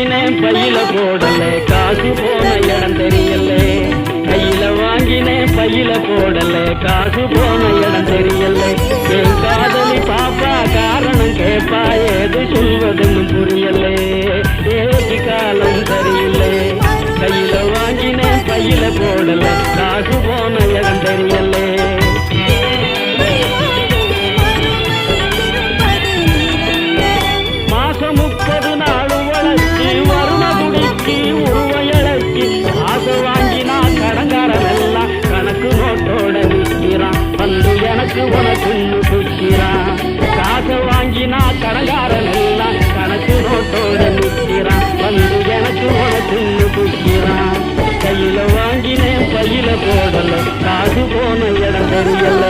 வாங்கினேன் பையில போடல காசு போன இடம் தெரியல கையில வாங்கினேன் பையில போடல காசு போன இடம் தெரியல என் காதலி பாப்பா காரணம் கேப்பா ஏது சொல்வதுன்னு புரியல ஏது காலம் சரியில்லை கையில வாங்கினேன் பையில போடல காசு போன இடம் தெரியல மாசம் 30 நாள் உழைச்சி வருண குடிச்சு உருவையழைச்சி ஆசை வாங்கினா கடங்காரன் எல்லாம் கணக்கு நோட்டோட நிற்கிறான் வந்து எனக்கு உனக்குன்னு குடிக்கிறான் காசை வாங்கினா கடங்காரன் எல்லாம் கணக்கு நோட்டோட நிற்கிறான் வந்து எனக்கு உனக்குன்னு குடிக்கிறான் கையில வாங்கினேன் பையில போடல காசு போன இடம் தெரியல